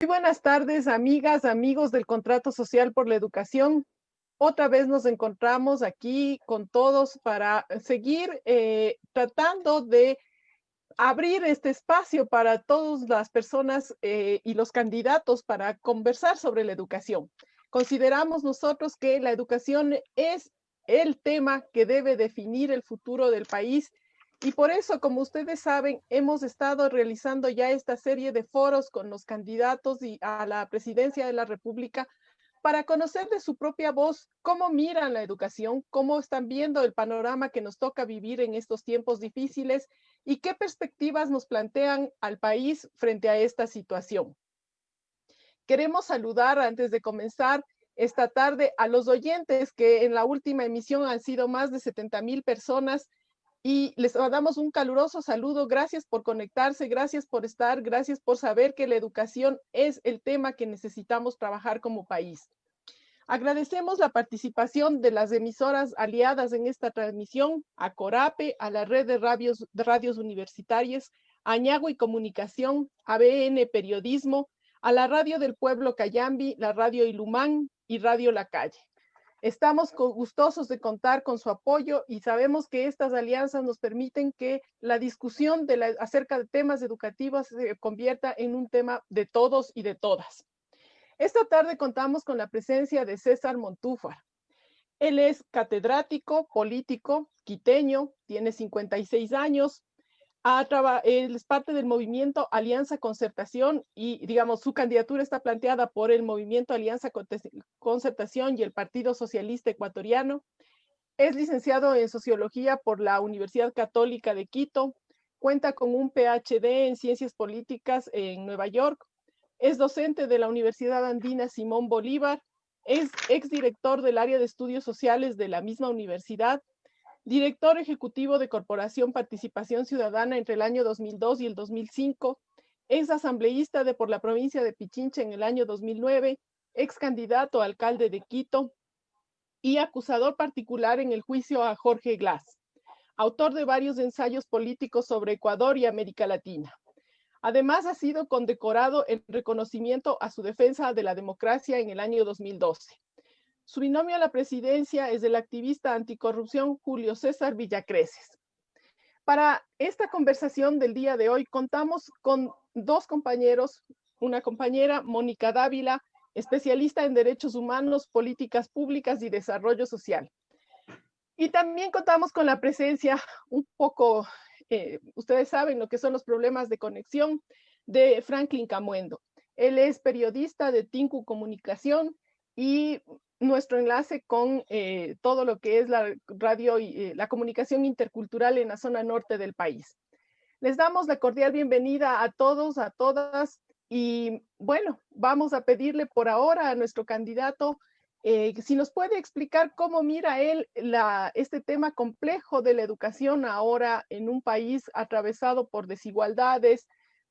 Muy buenas tardes, amigas, amigos del Contrato Social por la Educación. Otra vez nos encontramos aquí con todos para seguir tratando de abrir este espacio para todas las personas y los candidatos para conversar sobre la educación. Consideramos nosotros que la educación es el tema que debe definir el futuro del país y por eso, como ustedes saben, hemos estado realizando ya esta serie de foros con los candidatos y a la presidencia de la República para conocer de su propia voz cómo miran la educación, cómo están viendo el panorama que nos toca vivir en estos tiempos difíciles y qué perspectivas nos plantean al país frente a esta situación. Queremos saludar antes de comenzar esta tarde a los oyentes que en la última emisión han sido más de 70,000 personas y les damos un caluroso saludo. Gracias por conectarse, gracias por estar, gracias por saber que la educación es el tema que necesitamos trabajar como país. Agradecemos la participación de las emisoras aliadas en esta transmisión, a Corape, a la red de radios universitarias, a Ñagüi Comunicación, a BN Periodismo, a la Radio del Pueblo Cayambi, la Radio Ilumán y Radio La Calle. Estamos gustosos de contar con su apoyo y sabemos que estas alianzas nos permiten que la discusión acerca de temas educativos se convierta en un tema de todos y de todas. Esta tarde contamos con la presencia de César Montúfar. Él es catedrático, político, quiteño, tiene 56 años, él es parte del movimiento Alianza Concertación y, digamos, su candidatura está planteada por el movimiento Alianza Concertación y el Partido Socialista Ecuatoriano. Es licenciado en Sociología por la Universidad Católica de Quito, cuenta con un PhD en Ciencias Políticas en Nueva York, es docente de la Universidad Andina Simón Bolívar, es exdirector del área de estudios sociales de la misma universidad, director ejecutivo de Corporación Participación Ciudadana entre el año 2002 y el 2005, ex asambleísta por la provincia de Pichincha en el año 2009, ex candidato a alcalde de Quito y acusador particular en el juicio a Jorge Glass, autor de varios ensayos políticos sobre Ecuador y América Latina. Además, ha sido condecorado en reconocimiento a su defensa de la democracia en el año 2012. Su binomio a la presidencia es el activista anticorrupción Julio César Villacreces. Para esta conversación del día de hoy contamos con dos compañeros, una compañera, Mónica Dávila, especialista en derechos humanos, políticas públicas y desarrollo social. Y también contamos con la presencia un poco, ustedes saben lo que son los problemas de conexión de Franklin Camuendo. Él es periodista de Tinku Comunicación y nuestro enlace con todo lo que es la radio y la comunicación intercultural en la zona norte del país. Les damos la cordial bienvenida a todos, a todas, y bueno, vamos a pedirle por ahora a nuestro candidato si nos puede explicar cómo mira él este tema complejo de la educación ahora en un país atravesado por desigualdades,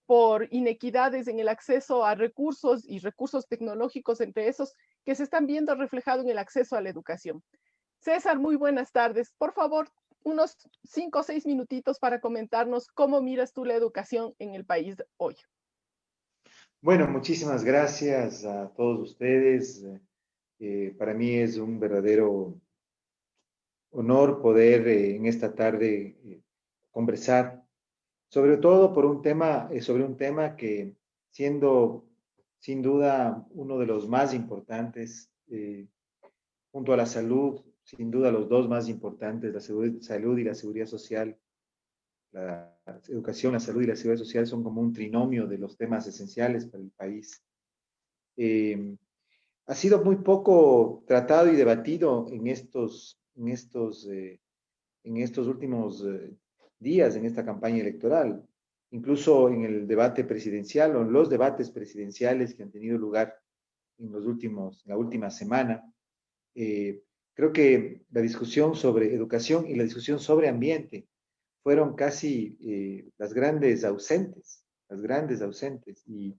por inequidades en el acceso a recursos y recursos tecnológicos, entre esos que se están viendo reflejados en el acceso a la educación. César, muy buenas tardes. Por favor, unos 5 o 6 minutitos para comentarnos cómo miras tú la educación en el país hoy. Bueno, muchísimas gracias a todos ustedes. Para mí es un verdadero honor poder en esta tarde conversar, sobre todo sobre un tema que siendo sin duda uno de los más importantes, junto a la salud, sin duda los dos más importantes, la salud y la seguridad social. La educación, la salud y la seguridad social son como un trinomio de los temas esenciales para el país. Eh, Ha sido muy poco tratado y debatido en estos últimos días, en esta campaña electoral, incluso en el debate presidencial o en los debates presidenciales que han tenido lugar en la última semana. Eh, Creo que la discusión sobre educación y la discusión sobre ambiente fueron casi las grandes ausentes. Y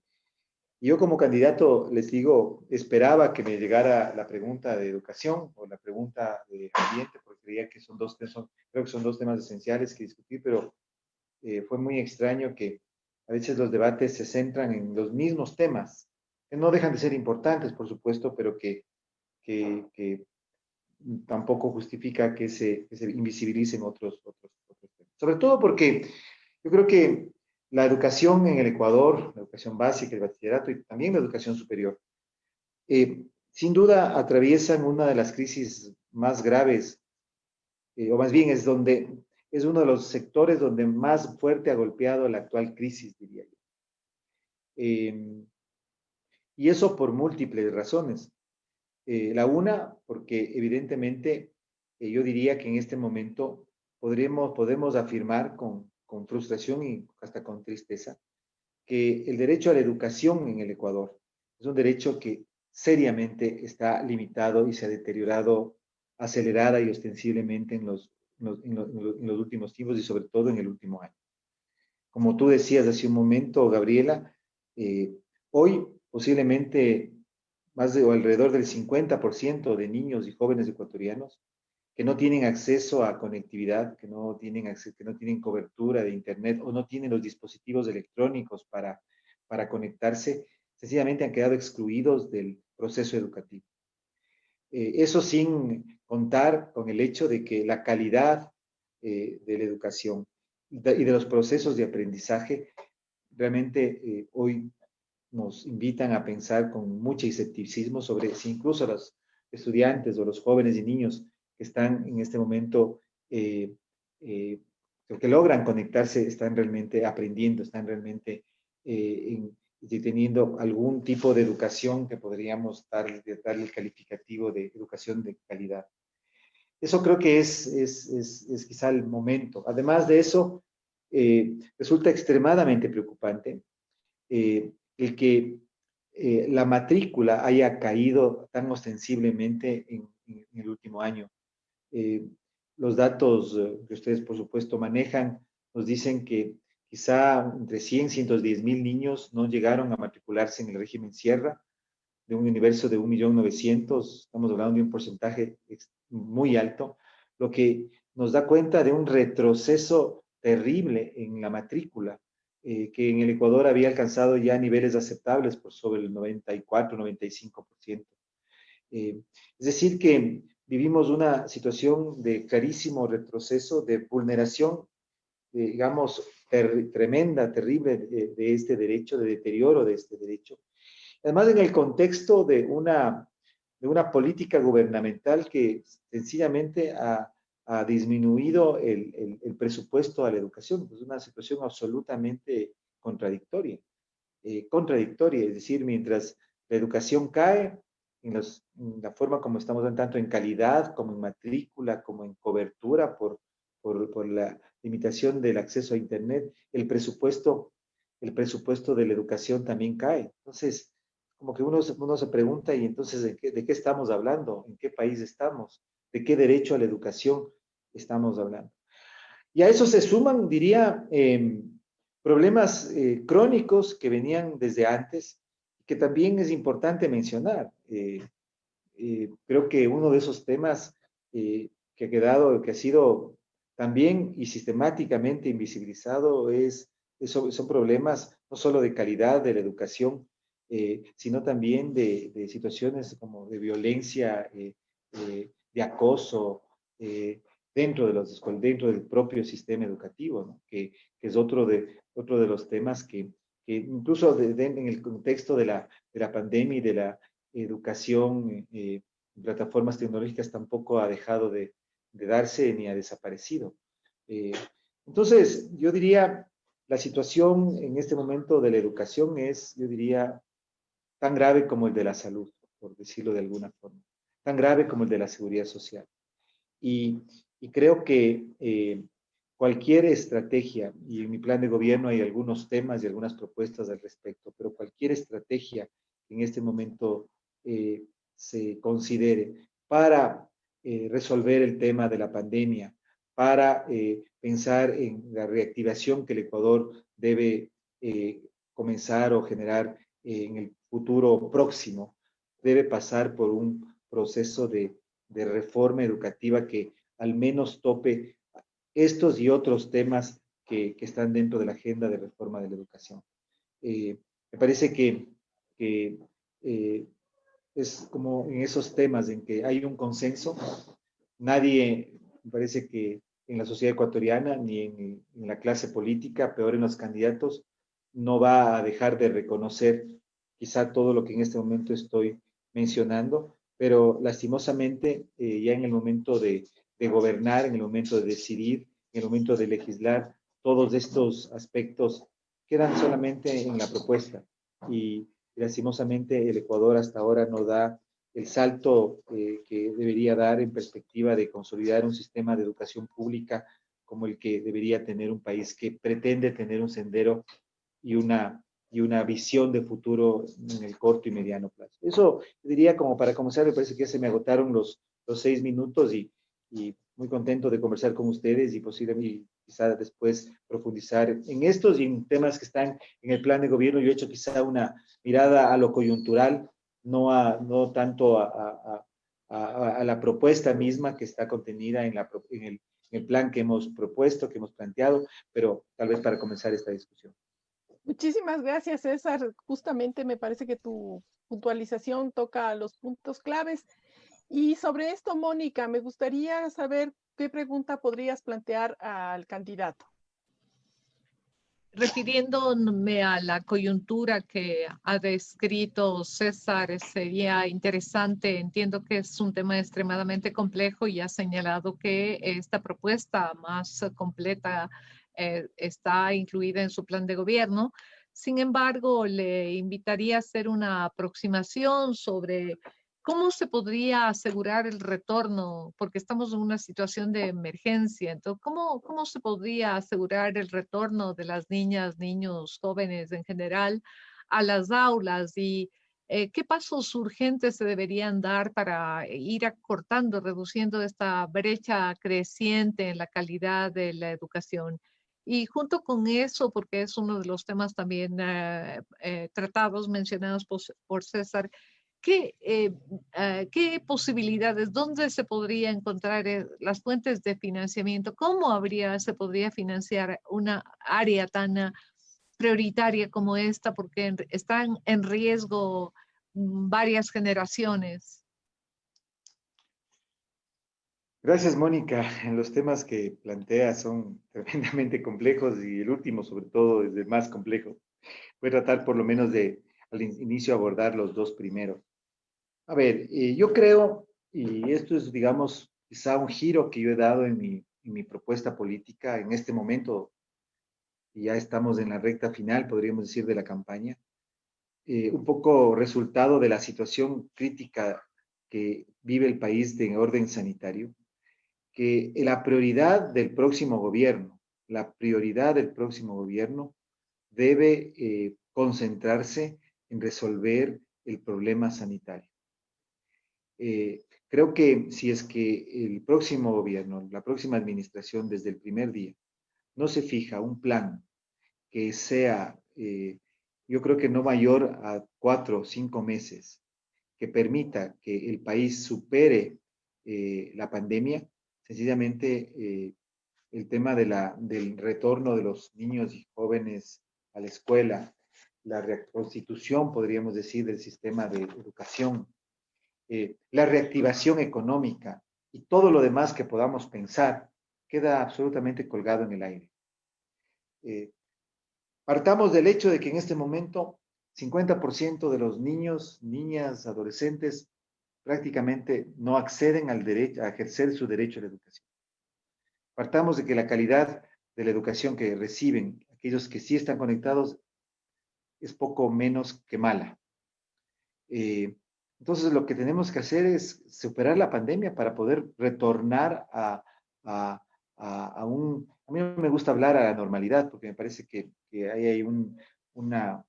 yo como candidato, les digo, esperaba que me llegara la pregunta de educación o la pregunta de ambiente, porque creía que creo que son dos temas esenciales que discutir, pero fue muy extraño que a veces los debates se centran en los mismos temas no dejan de ser importantes, por supuesto, pero que tampoco justifica que se invisibilicen otros temas. Sobre todo porque yo creo que la educación en el Ecuador, la educación básica, el bachillerato y también la educación superior, sin duda atraviesan una de las crisis más graves, o más bien es uno de los sectores donde más fuerte ha golpeado la actual crisis, diría yo. Y eso por múltiples razones. La una, porque evidentemente yo diría que en este momento podemos afirmar con frustración y hasta con tristeza que el derecho a la educación en el Ecuador es un derecho que seriamente está limitado y se ha deteriorado acelerada y ostensiblemente en los últimos tiempos y sobre todo en el último año. Como tú decías hace un momento, Gabriela, eh, hoy posiblemente más de o alrededor del 50% de niños y jóvenes ecuatorianos que no tienen acceso a conectividad, que no tienen cobertura de Internet o no tienen los dispositivos electrónicos para conectarse, sencillamente han quedado excluidos del proceso educativo. Eso sin contar con el hecho de que la calidad de la educación y de los procesos de aprendizaje realmente hoy nos invitan a pensar con mucho escepticismo sobre si incluso los estudiantes o los jóvenes y niños que están en este momento, eh, eh, que logran conectarse, están realmente aprendiendo, están realmente teniendo algún tipo de educación que podríamos darle el calificativo de educación de calidad. Eso creo que es quizá el momento. Además de eso, resulta extremadamente preocupante el que la matrícula haya caído tan ostensiblemente en el último año. Eh, los datos que ustedes, por supuesto, manejan nos dicen que quizá entre 100 y 110 mil niños no llegaron a matricularse en el régimen Sierra, de un universo de 1.900.000, estamos hablando de un porcentaje muy alto, lo que nos da cuenta de un retroceso terrible en la matrícula, que en el Ecuador había alcanzado ya niveles aceptables por sobre el 94-95%. Es decir, que vivimos una situación de clarísimo retroceso, de vulneración, digamos, tremenda, terrible de este derecho, de deterioro de este derecho. Además, en el contexto de una política gubernamental que sencillamente ha disminuido el presupuesto a la educación. Es una situación absolutamente contradictoria. Contradictoria, es decir, mientras la educación cae, en la forma como estamos dando, tanto en calidad como en matrícula, como en cobertura por la limitación del acceso a Internet, el presupuesto de la educación también cae. Entonces, como que uno se pregunta, y entonces, ¿de qué estamos hablando? ¿En qué país estamos? ¿De qué derecho a la educación estamos hablando? Y a eso se suman, diría, problemas crónicos que venían desde antes, que también es importante mencionar. Creo que uno de esos temas que ha quedado, que ha sido también y sistemáticamente invisibilizado son problemas no solo de calidad de la educación, sino también de situaciones como de violencia, de acoso dentro de dentro del propio sistema educativo, ¿no? Que es otro de los temas que incluso en el contexto de la pandemia y de la educación, plataformas tecnológicas tampoco ha dejado de darse ni ha desaparecido. Eh, entonces, yo diría, la situación en este momento de la educación es, yo diría, tan grave como el de la salud, por decirlo de alguna forma, tan grave como el de la seguridad social. Y, y creo que cualquier estrategia, y en mi plan de gobierno hay algunos temas y algunas propuestas al respecto, pero cualquier estrategia que en este momento se considere para resolver el tema de la pandemia, para pensar en la reactivación que el Ecuador debe comenzar o generar en el futuro próximo, debe pasar por un proceso de reforma educativa que al menos tope estos y otros temas que están dentro de la agenda de reforma de la educación. Me parece que es como en esos temas en que hay un consenso. Nadie, me parece que en la sociedad ecuatoriana, ni en la clase política, peor en los candidatos, no va a dejar de reconocer quizá todo lo que en este momento estoy mencionando, pero lastimosamente ya en el momento de gobernar, en el momento de decidir, en el momento de legislar, todos estos aspectos quedan solamente en la propuesta y lastimosamente el Ecuador hasta ahora no da el salto que debería dar en perspectiva de consolidar un sistema de educación pública como el que debería tener un país que pretende tener un sendero y una visión de futuro en el corto y mediano plazo. Eso diría como para comenzar, me parece que ya se me agotaron los 6 minutos y muy contento de conversar con ustedes y posiblemente quizá después profundizar en estos y en temas que están en el plan de gobierno. Yo he hecho quizá una mirada a lo coyuntural, no tanto a la propuesta misma que está contenida en el plan que hemos propuesto, que hemos planteado, pero tal vez para comenzar esta discusión. Muchísimas gracias, César. Justamente me parece que tu puntualización toca los puntos claves. Y sobre esto, Mónica, me gustaría saber qué pregunta podrías plantear al candidato. Refiriéndome a la coyuntura que ha descrito César, sería interesante, entiendo que es un tema extremadamente complejo y ha señalado que esta propuesta más completa está incluida en su plan de gobierno. Sin embargo, le invitaría a hacer una aproximación sobre ¿cómo se podría asegurar el retorno? Porque estamos en una situación de emergencia. Entonces, ¿cómo se podría asegurar el retorno de las niñas, niños, jóvenes en general a las aulas? Y ¿qué pasos urgentes se deberían dar para ir acortando, reduciendo esta brecha creciente en la calidad de la educación? Y junto con eso, porque es uno de los temas también tratados, mencionados por César, ¿qué posibilidades, dónde se podría encontrar las fuentes de financiamiento? ¿Cómo se podría financiar una área tan prioritaria como esta? Porque están en riesgo varias generaciones. Gracias, Mónica. Los temas que plantea son tremendamente complejos y el último, sobre todo, es el más complejo. Voy a tratar por lo menos de al inicio abordar los dos primeros. A ver, yo creo, y esto es, digamos, quizá un giro que yo he dado en mi propuesta política en este momento, y ya estamos en la recta final, podríamos decir, de la campaña, un poco resultado de la situación crítica que vive el país de orden sanitario, que la prioridad del próximo gobierno debe concentrarse en resolver el problema sanitario. Creo que si es que el próximo gobierno, la próxima administración, desde el primer día, no se fija un plan que sea, yo creo que no mayor a 4 o 5 meses, que permita que el país supere la pandemia, sencillamente el tema del retorno de los niños y jóvenes a la escuela, la reconstitución, podríamos decir, del sistema de educación, la reactivación económica y todo lo demás que podamos pensar, queda absolutamente colgado en el aire. Partamos del hecho de que en este momento 50% de los niños, niñas, adolescentes prácticamente no acceden al derecho a ejercer su derecho a la educación. Partamos de que la calidad de la educación que reciben aquellos que sí están conectados es poco menos que mala. Entonces, lo que tenemos que hacer es superar la pandemia para poder retornar a un... A mí no me gusta hablar a la normalidad porque me parece que hay una,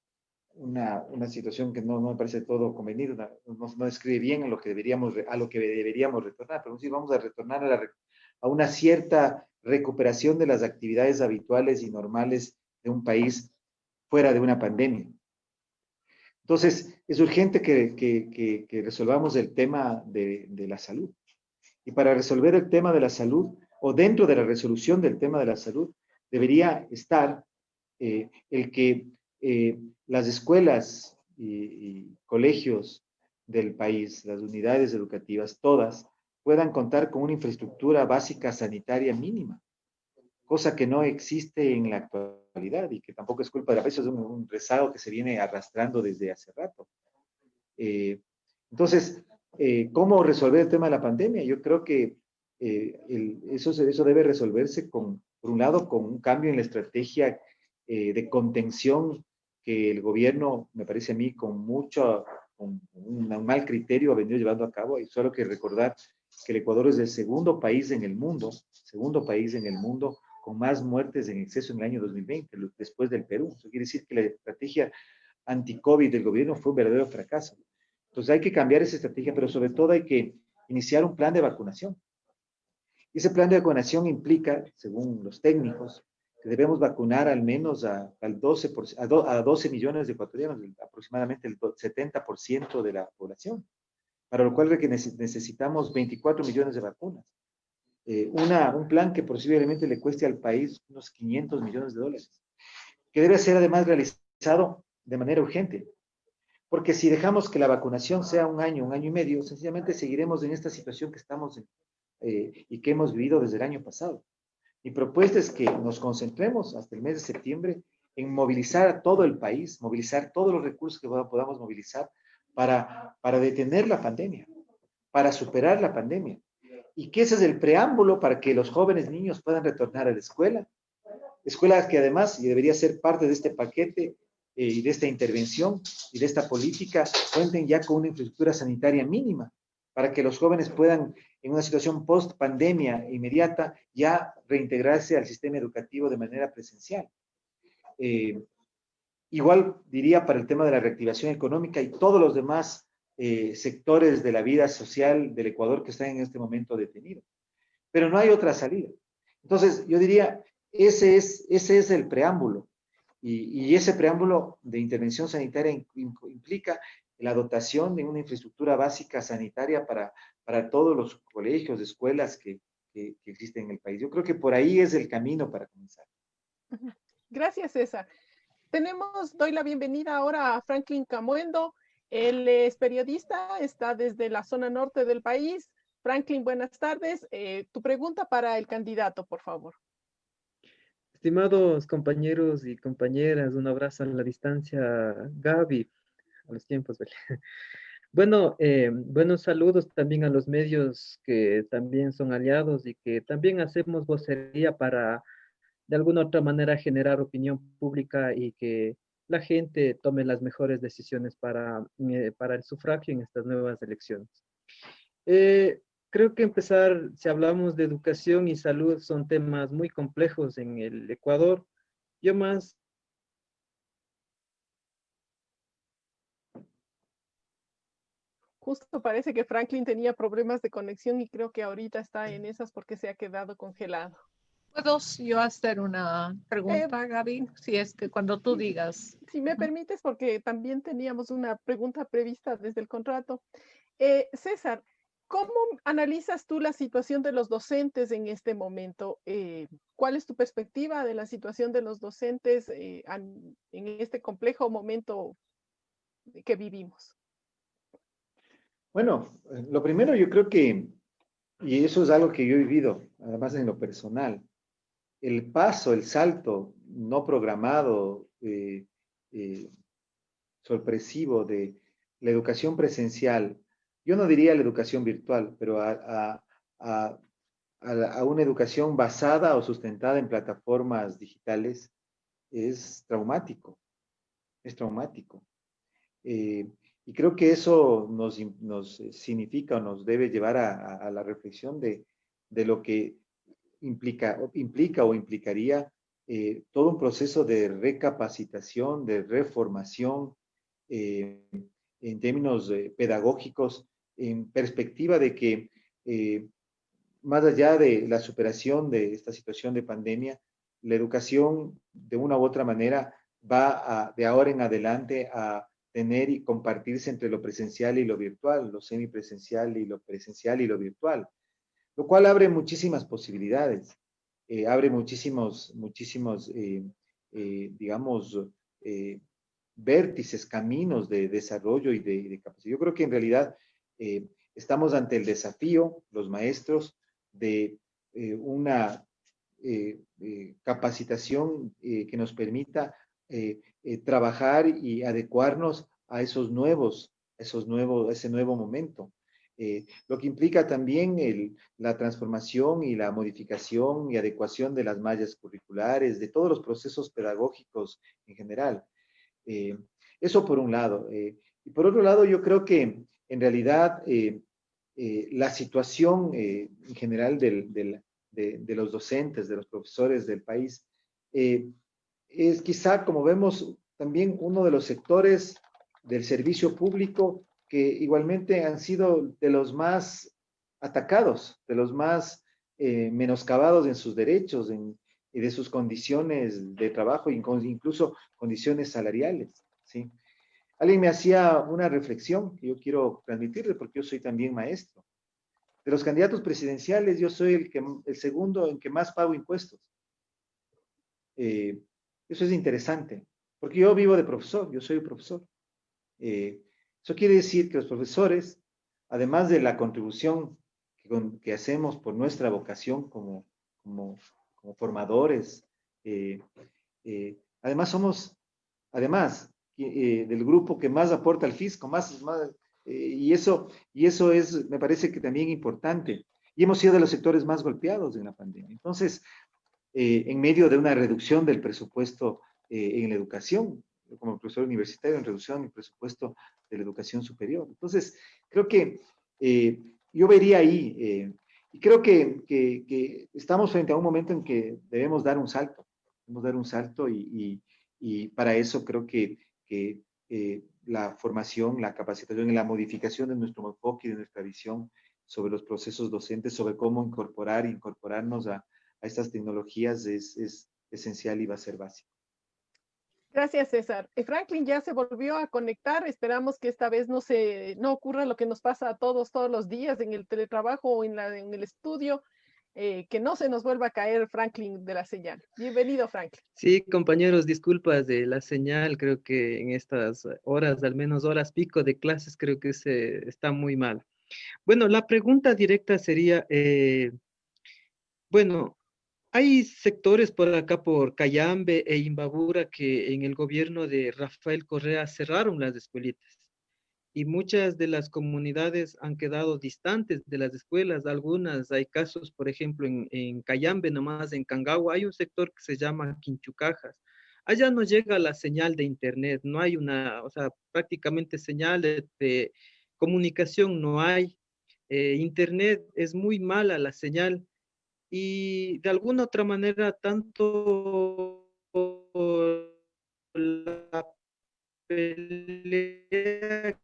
una situación que no me parece todo convenido, no describe bien a lo que deberíamos retornar, pero sí vamos a retornar a una cierta recuperación de las actividades habituales y normales de un país fuera de una pandemia. Entonces, es urgente que resolvamos el tema de la salud. Y para resolver el tema de la salud, o dentro de la resolución del tema de la salud, debería estar el que las escuelas y colegios del país, las unidades educativas, todas, puedan contar con una infraestructura básica sanitaria mínima, cosa que no existe en la actualidad y que tampoco es culpa de la país, es un rezago que se viene arrastrando desde hace rato. Entonces, ¿cómo resolver el tema de la pandemia? Yo creo que eso debe resolverse por un lado, con un cambio en la estrategia de contención que el gobierno, me parece a mí, con un mal criterio ha venido llevando a cabo. Y solo que recordar que el Ecuador es el segundo país en el mundo con más muertes en exceso en el año 2020, después del Perú. Eso quiere decir que la estrategia anti-COVID del gobierno fue un verdadero fracaso. Entonces hay que cambiar esa estrategia, pero sobre todo hay que iniciar un plan de vacunación. Ese plan de vacunación implica, según los técnicos, que debemos vacunar al menos al 12%, a 12 millones de ecuatorianos, aproximadamente el 70% de la población, para lo cual necesitamos 24 millones de vacunas. Un plan que posiblemente le cueste al país unos 500 millones de dólares, que debe ser además realizado de manera urgente, porque si dejamos que la vacunación sea un año y medio, sencillamente seguiremos en esta situación que estamos y que hemos vivido desde el año pasado. Mi propuesta es que nos concentremos hasta el mes de septiembre en movilizar a todo el país, movilizar todos los recursos que podamos movilizar para detener la pandemia, para superar la pandemia. Y que ese es el preámbulo para que los jóvenes niños puedan retornar a la escuela. Escuelas que además, y debería ser parte de este paquete y de esta intervención y de esta política, cuenten ya con una infraestructura sanitaria mínima para que los jóvenes puedan, en una situación post-pandemia inmediata, ya reintegrarse al sistema educativo de manera presencial. Igual diría para el tema de la reactivación económica y todos los demás sectores de la vida social del Ecuador que están en este momento detenidos. Pero no hay otra salida. Entonces, yo diría, ese es el preámbulo. Y ese preámbulo de intervención sanitaria implica la dotación de una infraestructura básica sanitaria para todos los colegios, escuelas que existen en el país. Yo creo que por ahí es el camino para comenzar. Gracias, César. Doy la bienvenida ahora a Franklin Camuendo. Él es periodista, está desde la zona norte del país. Franklin, buenas tardes. Tu pregunta para el candidato, por favor. Estimados compañeros y compañeras, un abrazo a la distancia, Gaby, a los tiempos, ¿vale? Bueno, buenos saludos también a los medios que también son aliados y que también hacemos vocería para, de alguna u otra manera, generar opinión pública y que la gente tome las mejores decisiones para el sufragio en estas nuevas elecciones. Creo que empezar, si hablamos de educación y salud, son temas muy complejos en el Ecuador. Yo más... Justo parece que Franklin tenía problemas de conexión y creo que ahorita está en esas porque se ha quedado congelado. ¿Puedo yo hacer una pregunta, Gaby? Si es que cuando tú digas. Si me permites, porque también teníamos una pregunta prevista desde el contrato. César, ¿cómo analizas tú la situación de los docentes en este momento? ¿Cuál es tu perspectiva de la situación de los docentes en este complejo momento que vivimos? Bueno, lo primero yo creo que, y eso es algo que yo he vivido, además en lo personal, el salto no programado, sorpresivo de la educación presencial, yo no diría la educación virtual, pero a una educación basada o sustentada en plataformas digitales es traumático, es traumático. Y creo que eso nos significa o nos debe llevar a la reflexión de lo que implica o implicaría todo un proceso de recapacitación, de reformación en términos pedagógicos, en perspectiva de que más allá de la superación de esta situación de pandemia, la educación de una u otra manera va de ahora en adelante a tener y compartirse entre lo presencial y lo virtual, lo semipresencial y lo presencial y lo virtual, lo cual abre muchísimas posibilidades, abre digamos, vértices, caminos de desarrollo y de capacidad. Yo creo que en realidad estamos ante el desafío, los maestros, de una capacitación que nos permita trabajar y adecuarnos a ese nuevo momento. Lo que implica también la transformación y la modificación y adecuación de las mallas curriculares, de todos los procesos pedagógicos en general. Eso por un lado. Y por otro lado, yo creo que en realidad la situación en general de los docentes, de los profesores del país, es quizá, como vemos, también uno de los sectores del servicio público que igualmente han sido de los más atacados, de los más menoscabados en sus derechos y de sus condiciones de trabajo, incluso condiciones salariales, ¿sí? Alguien me hacía una reflexión que yo quiero transmitirle porque yo soy también maestro. De los candidatos presidenciales, yo soy el segundo en que más pago impuestos. Eso es interesante, porque yo vivo de profesor, yo soy profesor. Eso quiere decir que los profesores, además de la contribución que hacemos por nuestra vocación como formadores, además somos, del grupo que más aporta al fisco, y eso es, me parece que también importante. Y hemos sido de los sectores más golpeados en la pandemia. Entonces, en medio de una reducción del presupuesto en la educación, como profesor universitario, en reducción del presupuesto de la educación superior. Entonces, creo que yo vería ahí, y creo que estamos frente a un momento en que debemos dar un salto, y para eso creo que la formación, la capacitación y la modificación de nuestro enfoque y de nuestra visión sobre los procesos docentes, sobre cómo incorporarnos a estas tecnologías es esencial y va a ser básico. Gracias, César. Franklin ya se volvió a conectar. Esperamos que esta vez no ocurra lo que nos pasa a todos los días en el teletrabajo o en el estudio, que no se nos vuelva a caer Franklin de la señal. Bienvenido, Franklin. Sí, compañeros, disculpas de la señal, creo que en estas horas, al menos horas pico de clases, creo que está muy mal. Bueno, la pregunta directa sería, bueno, hay sectores por acá, por Cayambe e Imbabura, que en el gobierno de Rafael Correa cerraron las escuelitas y muchas de las comunidades han quedado distantes de las escuelas. Algunas, hay casos, por ejemplo, en Cayambe, nomás en Cangagua, hay un sector que se llama Quinchucajas. Allá no llega la señal de internet, no hay o sea, prácticamente señal de comunicación no hay. Internet es muy mala la señal y de alguna otra manera tanto la pelea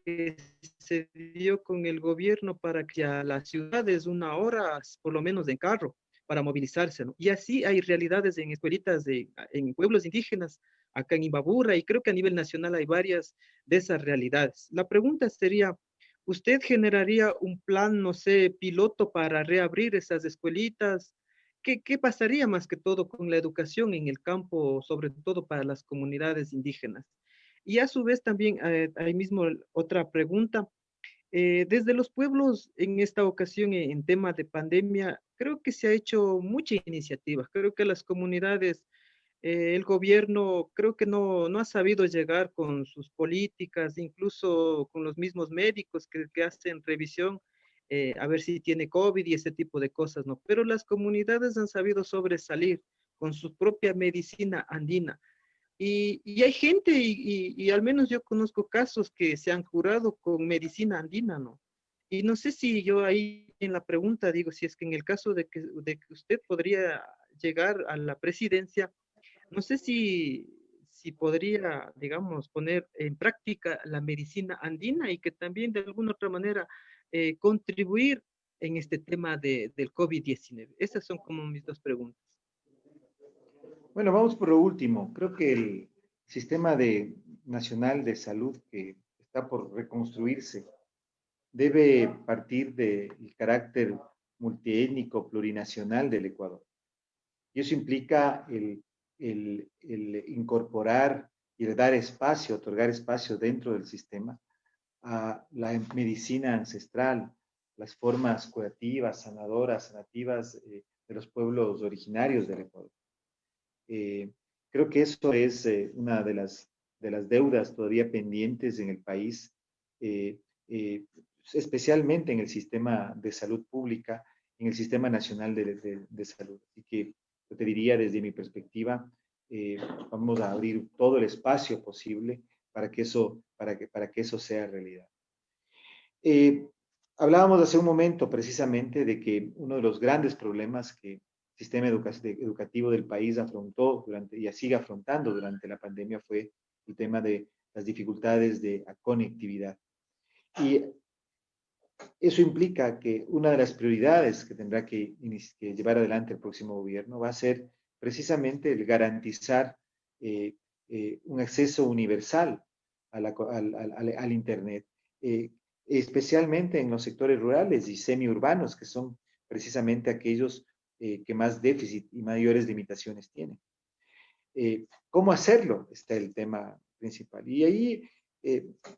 que se dio con el gobierno para que a las ciudades 1 hora, por lo menos en carro, para movilizarse, ¿no? Y así hay realidades en escuelitas, en pueblos indígenas, acá en Imbabura, y creo que a nivel nacional hay varias de esas realidades. La pregunta sería, ¿usted generaría un plan, no sé, piloto para reabrir esas escuelitas? ¿Qué pasaría más que todo con la educación en el campo, sobre todo para las comunidades indígenas? Y a su vez también, ahí mismo otra pregunta. Desde los pueblos en esta ocasión en tema de pandemia, creo que se ha hecho mucha iniciativa. Creo que las comunidades, el gobierno, creo que no ha sabido llegar con sus políticas, incluso con los mismos médicos que hacen revisión, a ver si tiene COVID y ese tipo de cosas, ¿no? Pero las comunidades han sabido sobresalir con su propia medicina andina. Y hay gente, y al menos yo conozco casos que se han curado con medicina andina, ¿no? Y no sé si yo ahí en la pregunta digo, si es que en el caso de que usted podría llegar a la presidencia, no sé si podría, digamos, poner en práctica la medicina andina y que también de alguna otra manera contribuir en este tema del COVID-19. Esas son como mis dos preguntas. Bueno, vamos por lo último. Creo que el sistema nacional de salud que está por reconstruirse debe partir del carácter multiétnico, plurinacional del Ecuador. Y eso implica el incorporar y el dar espacio, otorgar espacio dentro del sistema a la medicina ancestral, las formas curativas, sanadoras, sanativas de los pueblos originarios del Ecuador. Creo que eso es una de las deudas todavía pendientes en el país, eh, eh, especialmente en el sistema de salud pública, en el sistema nacional de salud. Así que yo te diría desde mi perspectiva, vamos a abrir todo el espacio posible para que eso sea realidad. Hablábamos hace un momento precisamente de que uno de los grandes problemas que el sistema educativo del país afrontó y sigue afrontando durante la pandemia fue el tema de las dificultades de conectividad. Y eso implica que una de las prioridades que tendrá que llevar adelante el próximo gobierno va a ser precisamente el garantizar un acceso universal al Internet, especialmente en los sectores rurales y semiurbanos, que son precisamente aquellos que más déficit y mayores limitaciones tienen. ¿Cómo hacerlo? Está el tema principal. Y ahí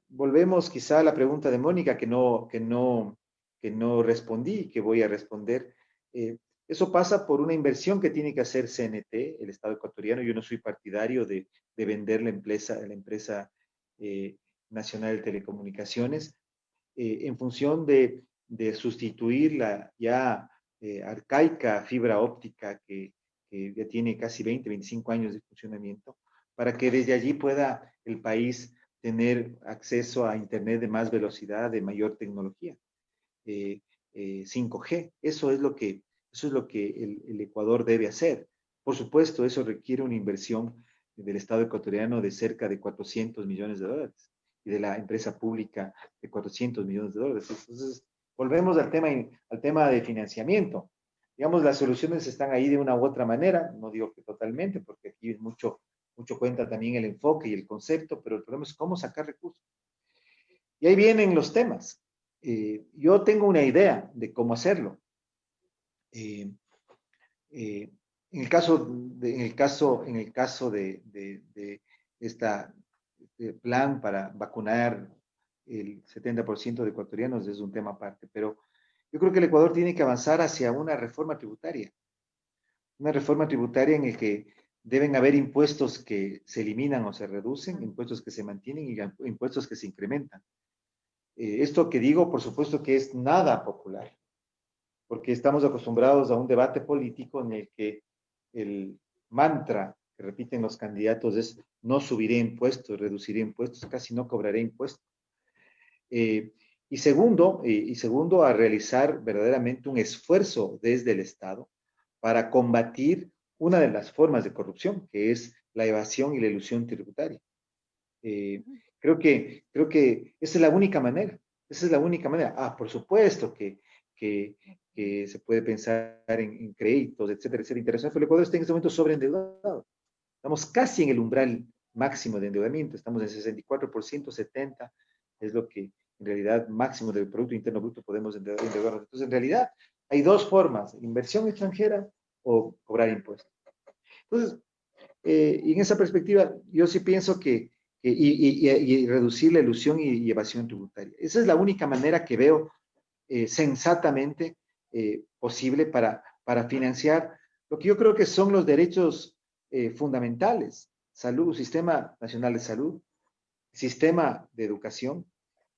volvemos quizá a la pregunta de Mónica que no respondí, que voy a responder. Eso pasa por una inversión que tiene que hacer CNT, el Estado ecuatoriano. Yo no soy partidario de vender la empresa nacional de telecomunicaciones en función de sustituir la ya arcaica fibra óptica que ya tiene casi 20, 25 años de funcionamiento, para que desde allí pueda el país tener acceso a Internet de más velocidad, de mayor tecnología, 5G. Eso es lo que el Ecuador debe hacer. Por supuesto, eso requiere una inversión del Estado ecuatoriano de cerca de 400 millones de dólares y de la empresa pública de 400 millones de dólares. Entonces, volvemos al tema de financiamiento. Digamos, las soluciones están ahí de una u otra manera, no digo que totalmente, porque aquí es mucho cuenta también el enfoque y el concepto, pero el problema es cómo sacar recursos. Y ahí vienen los temas. Yo tengo una idea de cómo hacerlo. En el caso de este plan para vacunar el 70% de ecuatorianos es un tema aparte, pero yo creo que el Ecuador tiene que avanzar hacia una reforma tributaria en la que deben haber impuestos que se eliminan o se reducen, impuestos que se mantienen y impuestos que se incrementan. Esto que digo, por supuesto que es nada popular, porque estamos acostumbrados a un debate político en el que el mantra que repiten los candidatos es no subiré impuestos, reduciré impuestos, casi no cobraré impuestos. Y segundo, a realizar verdaderamente un esfuerzo desde el Estado para combatir una de las formas de corrupción, que es la evasión y la ilusión tributaria. Creo que esa es la única manera. Esa es la única manera. Por supuesto que se puede pensar en créditos, etcétera, etcétera, interesante, pero el Ecuador está en este momento sobreendeudado. Estamos casi en el umbral máximo de endeudamiento, estamos en 64%, 70% es lo que en realidad máximo del Producto Interno Bruto podemos endeudarnos. Entonces, en realidad, hay dos formas, inversión extranjera o cobrar impuestos. Entonces, y en esa perspectiva, yo sí pienso que y reducir la ilusión y evasión tributaria. Esa es la única manera que veo sensatamente posible para financiar lo que yo creo que son los derechos fundamentales, salud, sistema nacional de salud, sistema de educación,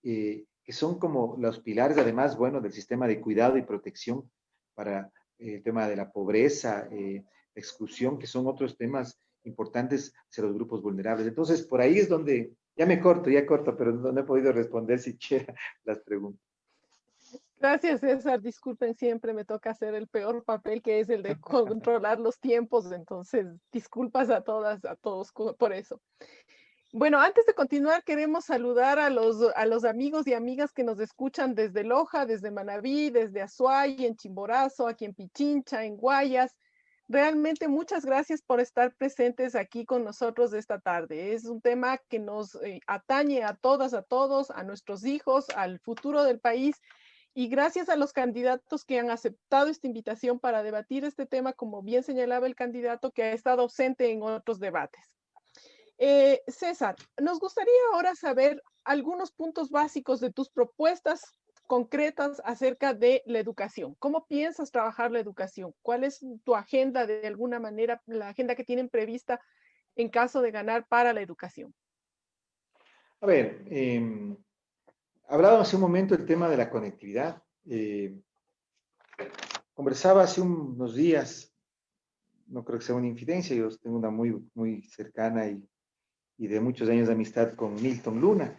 que son como los pilares, además, bueno, del sistema de cuidado y protección para el tema de la pobreza, exclusión, que son otros temas importantes hacia los grupos vulnerables. Entonces, por ahí es donde, ya corto, pero no he podido responder siquiera las preguntas. Gracias, César. Disculpen, siempre me toca hacer el peor papel, que es el de controlar los tiempos. Entonces, disculpas a todas, a todos por eso. Bueno, antes de continuar, queremos saludar a los amigos y amigas que nos escuchan desde Loja, desde Manabí, desde Azuay, en Chimborazo, aquí en Pichincha, en Guayas. Realmente muchas gracias por estar presentes aquí con nosotros esta tarde. Es un tema que nos atañe a todas, a todos, a nuestros hijos, al futuro del país. Y gracias a los candidatos que han aceptado esta invitación para debatir este tema, como bien señalaba el candidato que ha estado ausente en otros debates. César, nos gustaría ahora saber algunos puntos básicos de tus propuestas concretas acerca de la educación. ¿Cómo piensas trabajar la educación? ¿Cuál es tu agenda, de alguna manera, la agenda que tienen prevista en caso de ganar para la educación? A ver, hablaba hace un momento el tema de la conectividad. Conversaba hace unos días, no creo que sea una infidencia, yo tengo una muy cercana y de muchos años de amistad con Milton Luna.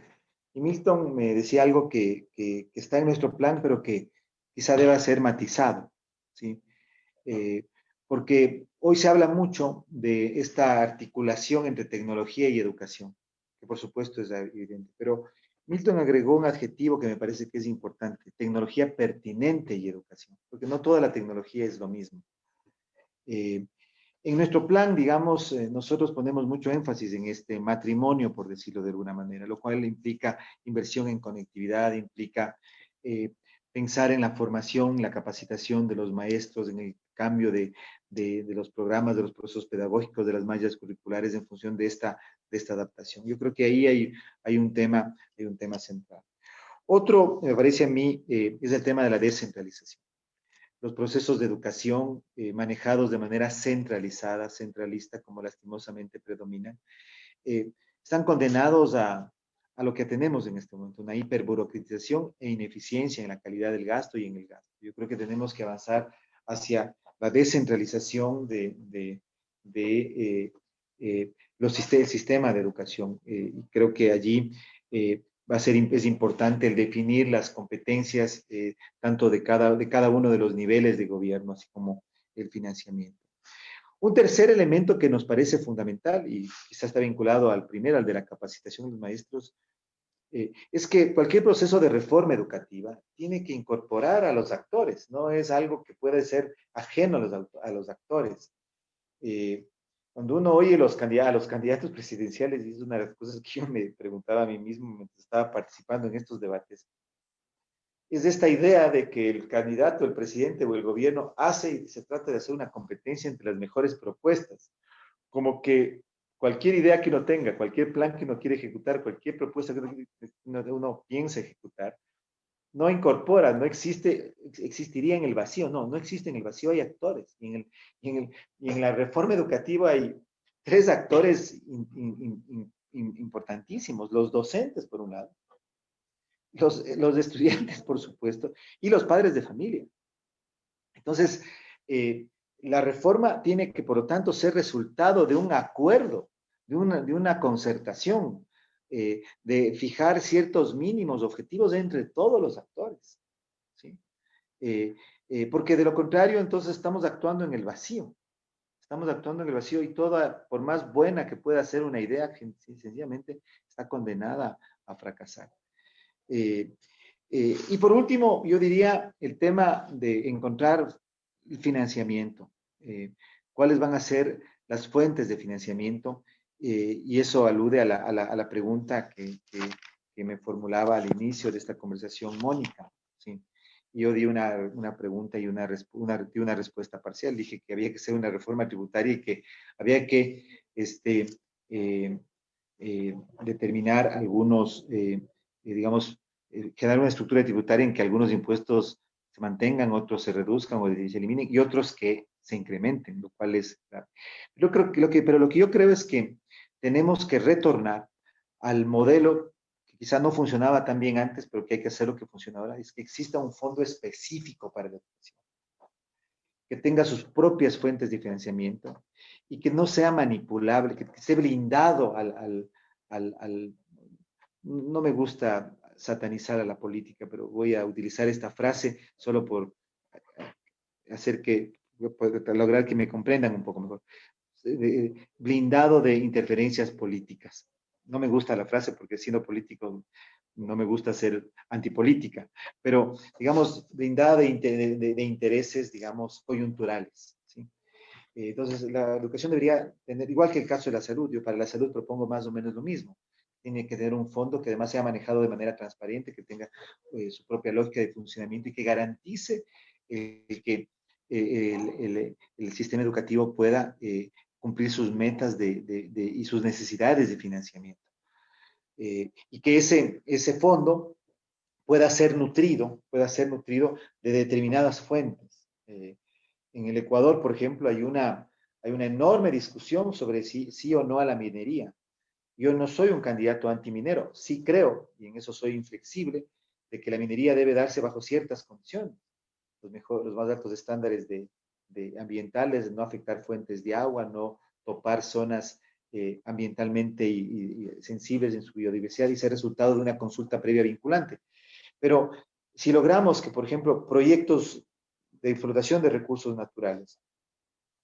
Y Milton me decía algo que está en nuestro plan, pero que quizá deba ser matizado, ¿sí? Eh, Porque hoy se habla mucho de esta articulación entre tecnología y educación, que por supuesto es evidente, pero Milton agregó un adjetivo que me parece que es importante: tecnología pertinente y educación, porque no toda la tecnología es lo mismo. Eh, en nuestro plan, digamos, nosotros ponemos mucho énfasis en este matrimonio, por decirlo de alguna manera, lo cual implica inversión en conectividad, implica eh, pensar en la formación, la capacitación de los maestros, en el cambio de los programas, de los procesos pedagógicos, de las mallas curriculares en función de esta adaptación. Yo creo que ahí hay un tema central. Otro, me parece a mí, es el tema de la descentralización. Los procesos de educación manejados de manera centralizada, centralista, como lastimosamente predominan, están condenados a lo que tenemos en este momento: una hiperburocratización e ineficiencia en la calidad del gasto y en el gasto. Yo creo que tenemos que avanzar hacia la descentralización el sistema de educación. Y creo que allí es importante el definir las competencias tanto de cada uno de los niveles de gobierno, así como el financiamiento. Un tercer elemento que nos parece fundamental, y quizás está vinculado al primero, al de la capacitación de los maestros, es que cualquier proceso de reforma educativa tiene que incorporar a los actores, no es algo que puede ser ajeno a los actores. Eh, Cuando uno oye a los candidatos presidenciales, y es una de las cosas que yo me preguntaba a mí mismo mientras estaba participando en estos debates, es esta idea de que el candidato, el presidente o el gobierno hace y se trata de hacer una competencia entre las mejores propuestas, como que cualquier idea que uno tenga, cualquier plan que uno quiere ejecutar, cualquier propuesta que uno piensa ejecutar, no incorpora, no existe, existiría en el vacío, no existe en el vacío, hay actores. Y en la reforma educativa hay tres actores importantísimos: los docentes, por un lado, los estudiantes, por supuesto, y los padres de familia. Entonces, la reforma tiene que, por lo tanto, ser resultado de un acuerdo, de una concertación, de fijar ciertos mínimos objetivos entre todos los actores, ¿sí? Porque de lo contrario, entonces estamos actuando en el vacío. Estamos actuando en el vacío y toda, por más buena que pueda ser una idea, sencillamente está condenada a fracasar. Y por último, yo diría el tema de encontrar el financiamiento. ¿Cuáles van a ser las fuentes de financiamiento? Y eso alude a la pregunta que me formulaba al inicio de esta conversación Mónica, ¿sí? Yo di una pregunta y di una respuesta parcial. Dije que había que hacer una reforma tributaria y que había que eh, determinar algunos, digamos, generar una estructura tributaria en que algunos impuestos se mantengan, otros se reduzcan o se eliminen y otros que se incrementen, lo cual es grave. Yo creo pero lo que yo creo es que tenemos que retornar al modelo que quizá no funcionaba tan bien antes, pero que hay que hacer lo que funciona ahora: es que exista un fondo específico para la educación, que tenga sus propias fuentes de financiamiento y que no sea manipulable, que esté blindado no me gusta satanizar a la política, pero voy a utilizar esta frase solo por hacer lograr que me comprendan un poco mejor. Blindado de interferencias políticas. No me gusta la frase porque, siendo político, no me gusta ser antipolítica, pero digamos blindada de intereses, digamos, coyunturales, ¿sí? Entonces, la educación debería tener, igual que el caso de la salud, yo para la salud propongo más o menos lo mismo: tiene que tener un fondo que además sea manejado de manera transparente, que tenga su propia lógica de funcionamiento y que garantice que el sistema educativo pueda cumplir sus metas y sus necesidades de financiamiento. Y que ese fondo pueda ser nutrido de determinadas fuentes. En el Ecuador, por ejemplo, hay una enorme discusión sobre sí o no a la minería. Yo no soy un candidato antiminero, sí creo, y en eso soy inflexible, de que la minería debe darse bajo ciertas condiciones, los más altos estándares ambientales, no afectar fuentes de agua, no topar zonas ambientalmente y sensibles en su biodiversidad y ser resultado de una consulta previa vinculante. Pero si logramos que, por ejemplo, proyectos de explotación de recursos naturales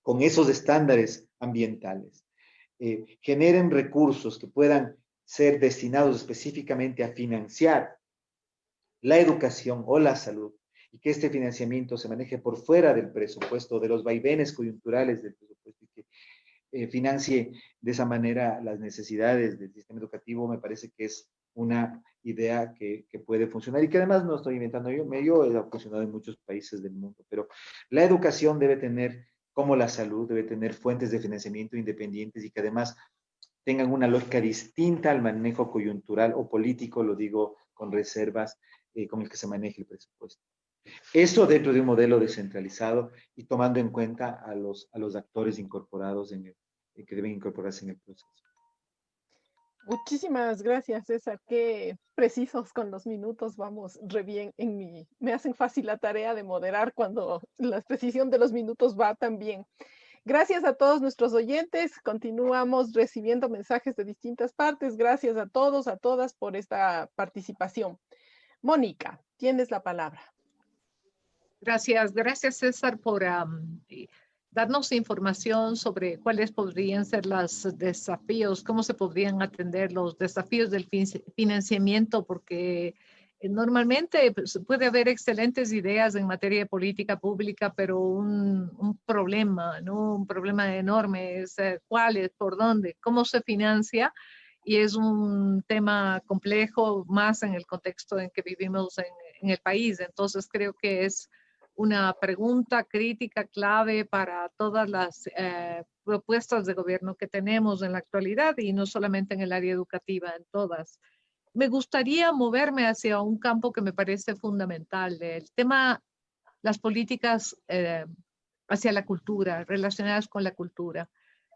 con esos estándares ambientales generen recursos que puedan ser destinados específicamente a financiar la educación o la salud, y que este financiamiento se maneje por fuera del presupuesto, de los vaivenes coyunturales del presupuesto, y que financie de esa manera las necesidades del sistema educativo, me parece que es una idea que puede funcionar y que además no estoy inventando yo ha funcionado en muchos países del mundo, pero la educación debe tener, como la salud, debe tener fuentes de financiamiento independientes y que además tengan una lógica distinta al manejo coyuntural o político, lo digo con reservas, con el que se maneje el presupuesto. Eso dentro de un modelo descentralizado y tomando en cuenta a los actores incorporados que deben incorporarse en el proceso. Muchísimas gracias, César. Qué precisos con los minutos. Vamos re bien me hacen fácil la tarea de moderar cuando la precisión de los minutos va tan bien. Gracias a todos nuestros oyentes. Continuamos recibiendo mensajes de distintas partes. Gracias a todos, a todas por esta participación. Mónica, tienes la palabra. Gracias César por darnos información sobre cuáles podrían ser los desafíos, cómo se podrían atender los desafíos del financiamiento, porque normalmente pues, puede haber excelentes ideas en materia de política pública, pero un problema, ¿no? Un problema enorme es cuál es, por dónde, cómo se financia, y es un tema complejo más en el contexto en que vivimos en el país. Entonces creo que es una pregunta crítica clave para todas las propuestas de gobierno que tenemos en la actualidad y no solamente en el área educativa, en todas. Me gustaría moverme hacia un campo que me parece fundamental, el tema, las políticas hacia la cultura, relacionadas con la cultura.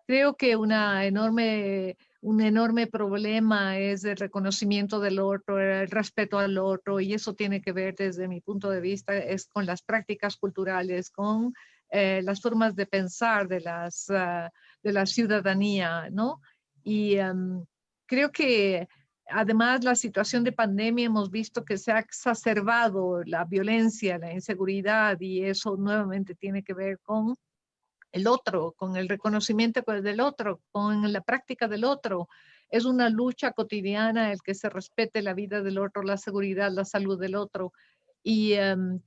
Creo que un enorme problema es el reconocimiento del otro, el respeto al otro, y eso tiene que ver desde mi punto de vista es con las prácticas culturales, con las formas de pensar de la ciudadanía, ¿no? Y creo que además la situación de pandemia hemos visto que se ha exacerbado la violencia, la inseguridad, y eso nuevamente tiene que ver con el otro, con el reconocimiento del otro, con la práctica del otro. Es una lucha cotidiana el que se respete la vida del otro, la seguridad, la salud del otro. Y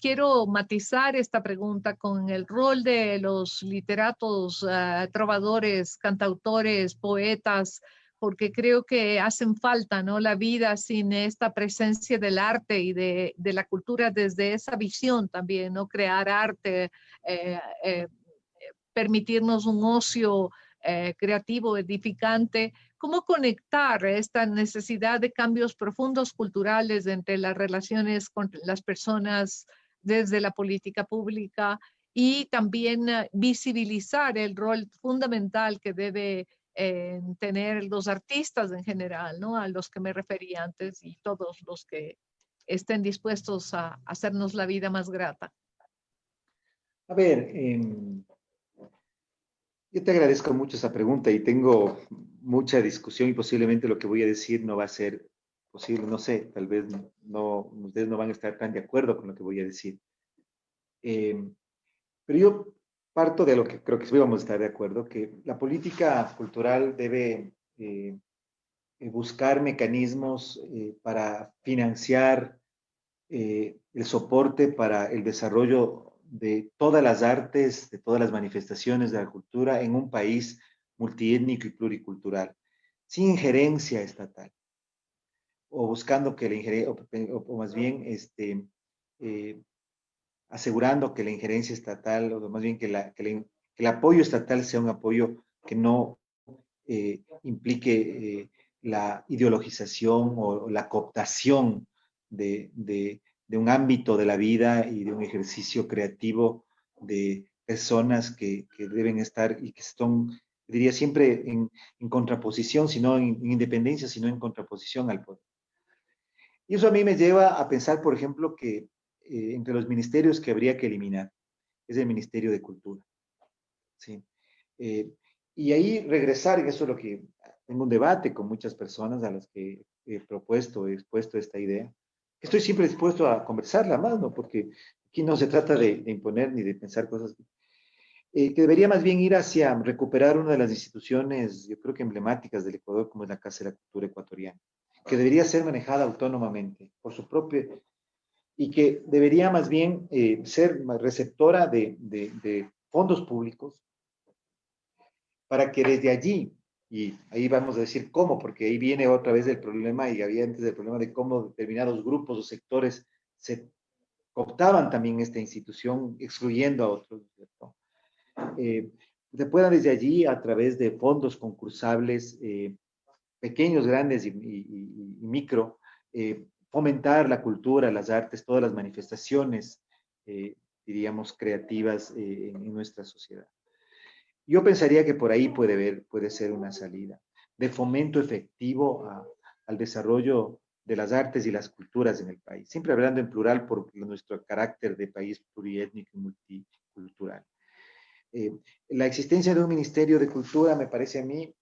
quiero matizar esta pregunta con el rol de los literatos, trovadores, cantautores, poetas, porque creo que hacen falta, ¿no? La vida sin esta presencia del arte y de la cultura desde esa visión también, ¿no? Crear arte, permitirnos un ocio creativo, edificante. ¿Cómo conectar esta necesidad de cambios profundos culturales entre las relaciones con las personas desde la política pública y también visibilizar el rol fundamental que debe tener los artistas en general, ¿no? A los que me refería antes, y todos los que estén dispuestos a hacernos la vida más grata? A ver, yo te agradezco mucho esa pregunta y tengo mucha discusión y posiblemente lo que voy a decir no va a ser posible, no sé, tal vez no, ustedes no van a estar tan de acuerdo con lo que voy a decir. Pero yo parto de lo que creo que sí vamos a estar de acuerdo, que la política cultural debe buscar mecanismos para financiar el soporte para el desarrollo de todas las artes, de todas las manifestaciones de la cultura en un país multiétnico y pluricultural, sin injerencia estatal, o buscando que la injerencia, o más bien asegurando que la injerencia estatal, o más bien que el apoyo estatal sea un apoyo que no implique la ideologización o la cooptación de un ámbito de la vida y de un ejercicio creativo de personas que deben estar y que son, diría siempre, en contraposición, sino en independencia, sino en contraposición al poder. Y eso a mí me lleva a pensar, por ejemplo, que entre los ministerios que habría que eliminar es el Ministerio de Cultura. ¿Sí? Y ahí regresar, y eso es lo que tengo un debate con muchas personas a las que he propuesto, he expuesto esta idea. Estoy siempre dispuesto a conversarla más, ¿no? Porque aquí no se trata de imponer ni de pensar cosas que debería más bien ir hacia recuperar una de las instituciones, yo creo que emblemáticas del Ecuador, como es la Casa de la Cultura Ecuatoriana, que debería ser manejada autónomamente por su propio, y que debería más bien ser receptora de fondos públicos para que desde allí, y ahí vamos a decir cómo, porque ahí viene otra vez el problema, y había antes el problema de cómo determinados grupos o sectores se cooptaban también esta institución, excluyendo a otros, ¿cierto? Se pueda desde allí, a través de fondos concursables, pequeños, grandes y micro, fomentar la cultura, las artes, todas las manifestaciones, diríamos, creativas en nuestra sociedad. Yo pensaría que por ahí puede ser una salida de fomento efectivo al desarrollo de las artes y las culturas en el país, siempre hablando en plural por nuestro carácter de país pluriétnico y multicultural. La existencia de un Ministerio de Cultura me parece a mí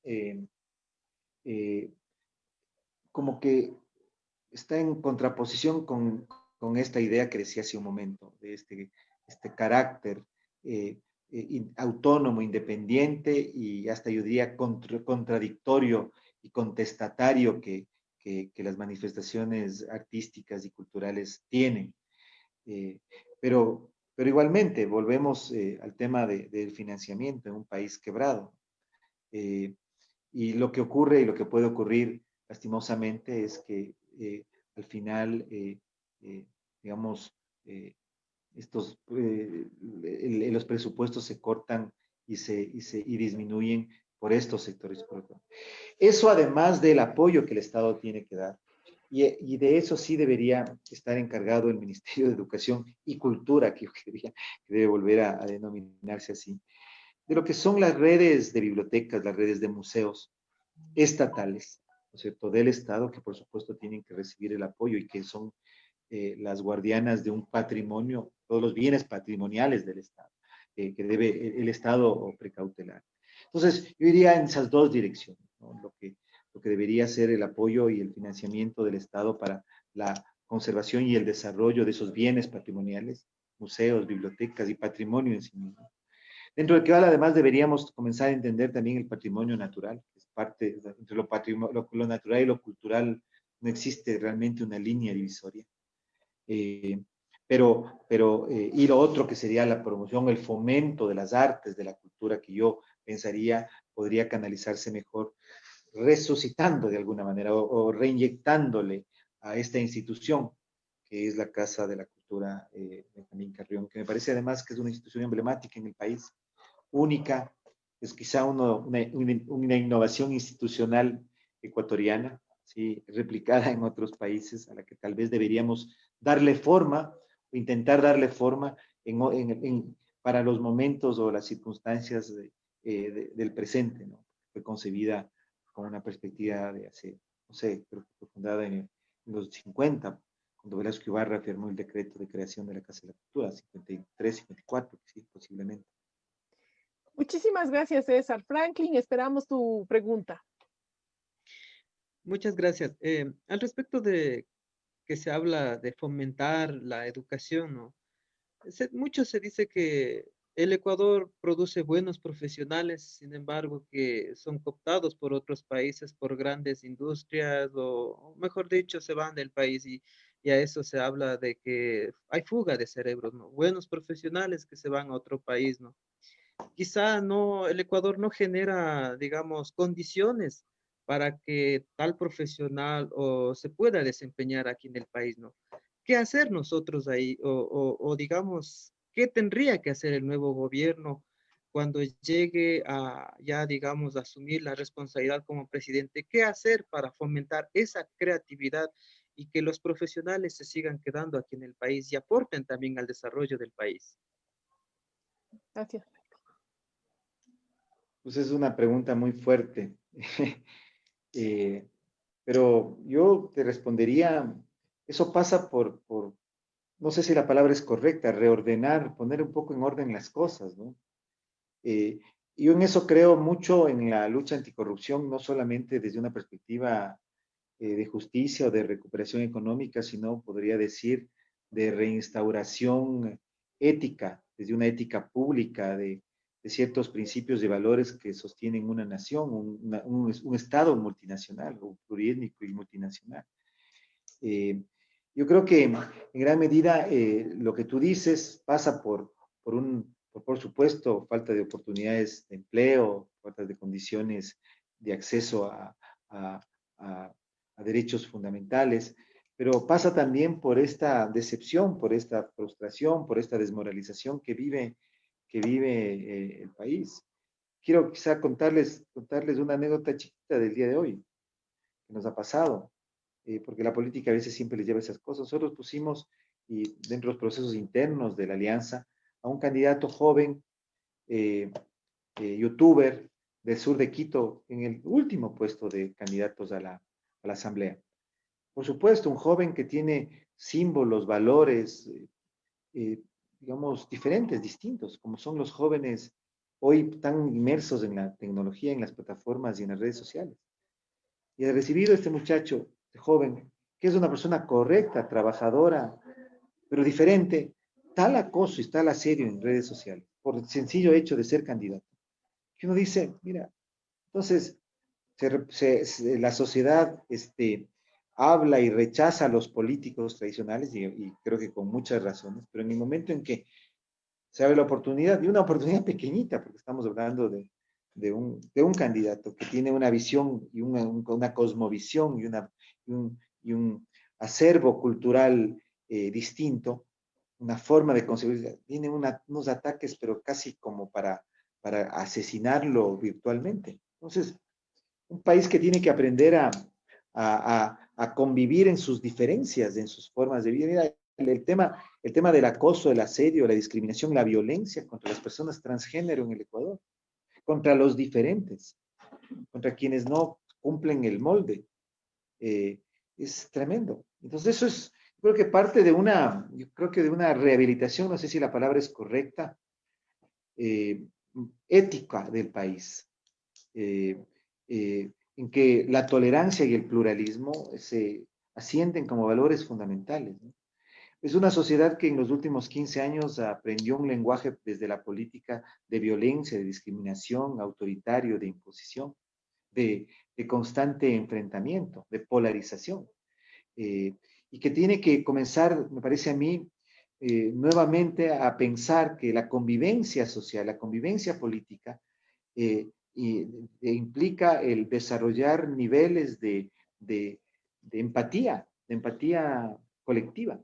como que está en contraposición con esta idea que decía hace un momento, de este carácter autónomo, independiente y hasta yo diría contradictorio y contestatario que las manifestaciones artísticas y culturales tienen. Eh, pero igualmente, volvemos al tema del financiamiento en un país quebrado. Eh, y lo que ocurre y lo que puede ocurrir lastimosamente es que al final, digamos, los presupuestos se cortan y disminuyen por estos sectores. Eso además del apoyo que el Estado tiene que dar. Y de eso sí debería estar encargado el Ministerio de Educación y Cultura, que yo quería que debe volver a denominarse así, de lo que son las redes de bibliotecas, las redes de museos estatales, ¿no es cierto?, del Estado, que por supuesto tienen que recibir el apoyo y que son las guardianas de un patrimonio, todos los bienes patrimoniales del Estado, que debe el Estado precautelar. Entonces, yo iría en esas dos direcciones, ¿no? Lo que debería ser el apoyo y el financiamiento del Estado para la conservación y el desarrollo de esos bienes patrimoniales, museos, bibliotecas y patrimonio en sí mismo. Dentro del que además deberíamos comenzar a entender también el patrimonio natural, que es parte, entre lo natural y lo cultural no existe realmente una línea divisoria. Y lo otro que sería la promoción, el fomento de las artes, de la cultura, que yo pensaría podría canalizarse mejor, resucitando de alguna manera o reinyectándole a esta institución que es la Casa de la Cultura Benjamín Carrión, que me parece además que es una institución emblemática en el país, única, es quizá una innovación institucional ecuatoriana, ¿sí?, replicada en otros países, a la que tal vez deberíamos darle forma, o intentar darle forma para los momentos o las circunstancias del presente, ¿no? Fue concebida con una perspectiva de hace, no sé, creo que fue fundada en los 50, cuando Velasco Ibarra firmó el decreto de creación de la Casa de la Cultura, 53, 54, sí, posiblemente. Muchísimas gracias, César. Franklin, esperamos tu pregunta. Muchas gracias. Al respecto de que se habla de fomentar la educación, ¿no? Mucho se dice que el Ecuador produce buenos profesionales, sin embargo, que son cooptados por otros países, por grandes industrias, o mejor dicho, se van del país y a eso se habla de que hay fuga de cerebros, ¿no? Buenos profesionales que se van a otro país, ¿no? Quizá no, el Ecuador no genera, digamos, condiciones para que tal profesional o se pueda desempeñar aquí en el país, ¿no? ¿Qué hacer nosotros ahí? O digamos, ¿qué tendría que hacer el nuevo gobierno cuando llegue a ya, digamos, asumir la responsabilidad como presidente, qué hacer para fomentar esa creatividad y que los profesionales se sigan quedando aquí en el país y aporten también al desarrollo del país? Gracias. Pues es una pregunta muy fuerte. Eh, pero yo te respondería, eso pasa por, no sé si la palabra es correcta, reordenar, poner un poco en orden las cosas, ¿no? Eh, yo en eso creo mucho en la lucha anticorrupción, no solamente desde una perspectiva de justicia o de recuperación económica, sino podría decir de reinstauración ética, desde una ética pública, de ciertos principios y valores que sostienen una nación, un Estado multinacional o pluriétnico y multinacional. Eh, yo creo que en gran medida lo que tú dices pasa por supuesto, falta de oportunidades de empleo, falta de condiciones de acceso a, a, a derechos fundamentales, pero pasa también por esta decepción, por esta frustración, por esta desmoralización que vive el país. Quiero quizá contarles una anécdota chiquita del día de hoy que nos ha pasado, porque la política a veces siempre les lleva esas cosas. Nosotros pusimos, y dentro de los procesos internos de la alianza, a un candidato joven, eh, youtuber del sur de Quito, en el último puesto de candidatos a la asamblea. Por supuesto, un joven que tiene símbolos, valores, eh, digamos, diferentes, distintos, como son los jóvenes hoy tan inmersos en la tecnología, en las plataformas y en las redes sociales. Y he recibido a este muchacho, este joven, que es una persona correcta, trabajadora, pero diferente, tal acoso y tal asedio en redes sociales, por el sencillo hecho de ser candidato, que uno dice, mira, entonces la sociedad habla y rechaza a los políticos tradicionales y creo que con muchas razones, pero en el momento en que se abre la oportunidad, y una oportunidad pequeñita, porque estamos hablando de un candidato que tiene una visión y una cosmovisión y un acervo cultural distinto, una forma de concebir, tiene unos ataques, pero casi como para asesinarlo virtualmente. Entonces, un país que tiene que aprender a convivir en sus diferencias, en sus formas de vida. Mira, el tema del acoso, el asedio, la discriminación, la violencia contra las personas transgénero en el Ecuador, contra los diferentes, contra quienes no cumplen el molde, eh, es tremendo. Entonces eso es, creo que parte de yo creo que de una rehabilitación, no sé si la palabra es correcta, eh, ética del país. Eh, en que la tolerancia y el pluralismo se ascienden como valores fundamentales, ¿no? Es una sociedad que en los últimos 15 años aprendió un lenguaje desde la política de violencia, de discriminación, autoritario, de imposición, de constante enfrentamiento, de polarización, y que tiene que comenzar, me parece a mí, nuevamente a pensar que la convivencia social, la convivencia política, implica el desarrollar niveles de empatía colectiva.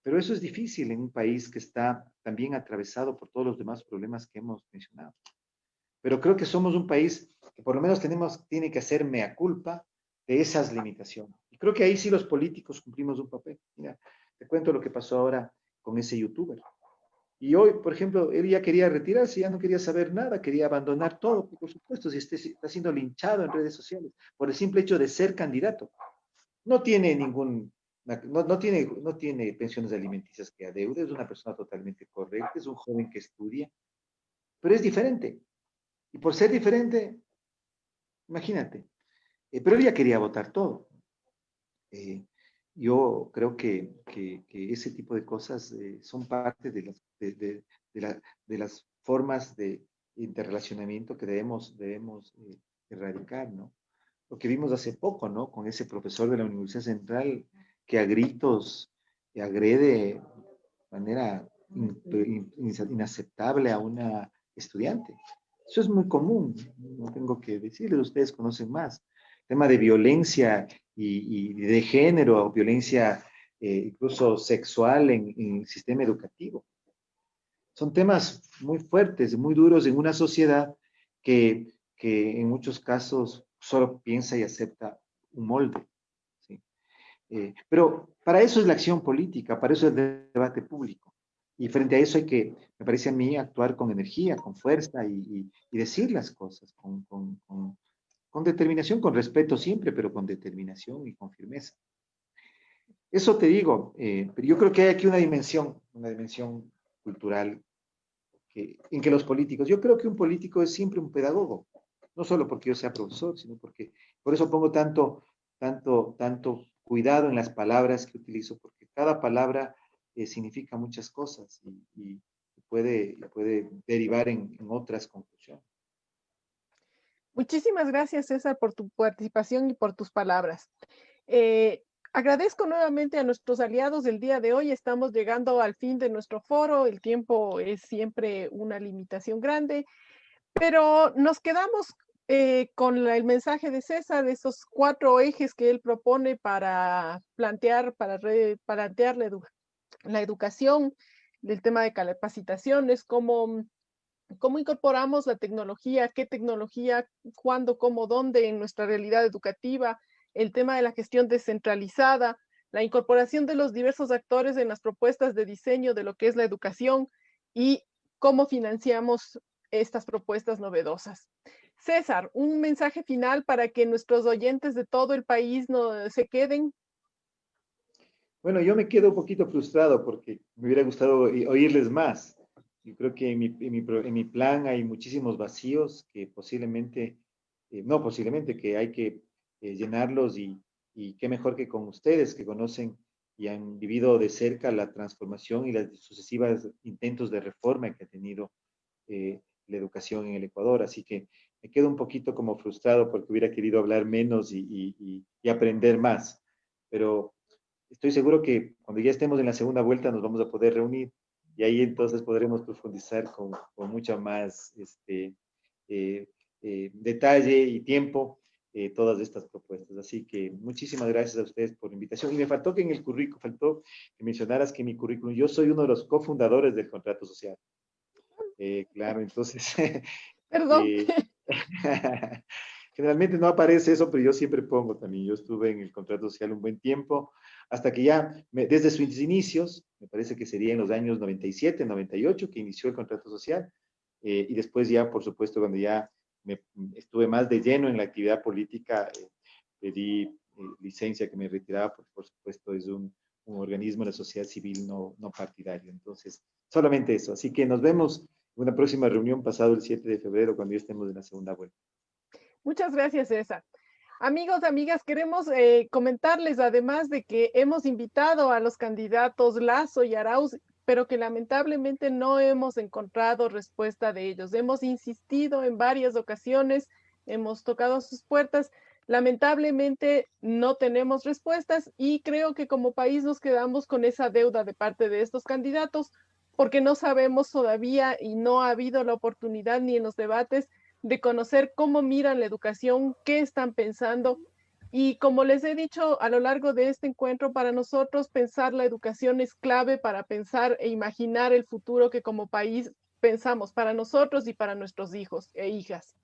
Pero eso es difícil en un país que está también atravesado por todos los demás problemas que hemos mencionado. Pero creo que somos un país que por lo menos tiene que hacer mea culpa de esas limitaciones. Y creo que ahí sí los políticos cumplimos un papel. Mira, te cuento lo que pasó ahora con ese youtuber. Y hoy, por ejemplo, él ya quería retirarse, ya no quería saber nada, quería abandonar todo, por supuesto, si está siendo linchado en redes sociales por el simple hecho de ser candidato. No tiene no tiene pensiones alimenticias que adeude, es una persona totalmente correcta, es un joven que estudia, pero es diferente. Y por ser diferente, imagínate, pero él ya quería votar todo. Yo creo que ese tipo de cosas son parte de las formas de interrelacionamiento que debemos erradicar, ¿no? Lo que vimos hace poco, ¿no? Con ese profesor de la Universidad Central que a gritos agrede de manera inaceptable a una estudiante. Eso es muy común, no tengo que decirles, ustedes conocen más. Tema de violencia y de género, violencia incluso sexual en el sistema educativo. son temas muy fuertes, muy duros en una sociedad que en muchos casos solo piensa y acepta un molde. ¿Sí? Pero para eso es la acción política, para eso es el debate público. Y frente a eso hay que, me parece a mí, actuar con energía, con fuerza y decir las cosas con determinación, con respeto siempre, pero con determinación y con firmeza. Eso te digo, pero yo creo que hay aquí una dimensión cultural en que los políticos, yo creo que un político es siempre un pedagogo, no solo porque yo sea profesor, sino porque, por eso pongo tanto cuidado en las palabras que utilizo, porque cada palabra significa muchas cosas y puede derivar en otras conclusiones. Muchísimas gracias, César, por tu participación y por tus palabras. Eh, Agradezco nuevamente a nuestros aliados del día de hoy. Estamos llegando al fin de nuestro foro. El tiempo es siempre una limitación grande, pero nos quedamos con el mensaje de César, de esos 4 ejes que él propone para plantear la educación, del tema de capacitaciones, cómo incorporamos la tecnología, qué tecnología, cuándo, cómo, dónde en nuestra realidad educativa, el tema de la gestión descentralizada, la incorporación de los diversos actores en las propuestas de diseño de lo que es la educación y cómo financiamos estas propuestas novedosas. César, un mensaje final para que nuestros oyentes de todo el país no se queden. Bueno, yo me quedo un poquito frustrado porque me hubiera gustado oírles más. Yo creo que en mi plan hay muchísimos vacíos que posiblemente, no posiblemente, que hay que llenarlos y qué mejor que con ustedes que conocen y han vivido de cerca la transformación y las sucesivas intentos de reforma que ha tenido la educación en el Ecuador. Así que me quedo un poquito como frustrado porque hubiera querido hablar menos y aprender más. Pero estoy seguro que cuando ya estemos en la segunda vuelta nos vamos a poder reunir y ahí entonces podremos profundizar con mucho más detalle y tiempo todas estas propuestas. Así que muchísimas gracias a ustedes por la invitación. Y me faltó que en el currículum, faltó que mencionaras que en mi currículum, yo soy uno de los cofundadores del contrato social. Claro, entonces, Perdón. eh, generalmente no aparece eso, pero yo siempre pongo también. Yo estuve en el contrato social un buen tiempo, hasta que ya, desde sus inicios, me parece que sería en los años 97, 98, que inició el contrato social, y después ya, por supuesto, cuando ya estuve más de lleno en la actividad política, pedí licencia que me retiraba, porque por supuesto es un organismo de la sociedad civil no partidario. Entonces, solamente eso. Así que nos vemos en una próxima reunión pasado el 7 de febrero, cuando ya estemos en la segunda vuelta. Muchas gracias, César. Amigos, amigas, queremos comentarles, además de que hemos invitado a los candidatos Lazo y Arauz, pero que lamentablemente no hemos encontrado respuesta de ellos. Hemos insistido en varias ocasiones, hemos tocado sus puertas. Lamentablemente no tenemos respuestas y creo que como país nos quedamos con esa deuda de parte de estos candidatos porque no sabemos todavía y no ha habido la oportunidad ni en los debates de conocer cómo miran la educación, qué están pensando. Y como les he dicho a lo largo de este encuentro, para nosotros pensar la educación es clave para pensar e imaginar el futuro que como país pensamos para nosotros y para nuestros hijos e hijas.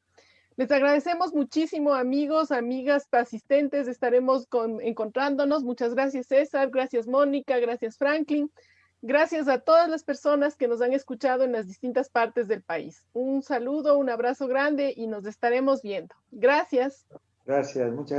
Les agradecemos muchísimo, amigos, amigas, asistentes. Estaremos encontrándonos. Muchas gracias, César. Gracias, Mónica. Gracias, Franklin. Gracias a todas las personas que nos han escuchado en las distintas partes del país. Un saludo, un abrazo grande y nos estaremos viendo. Gracias. Gracias, muchas gracias.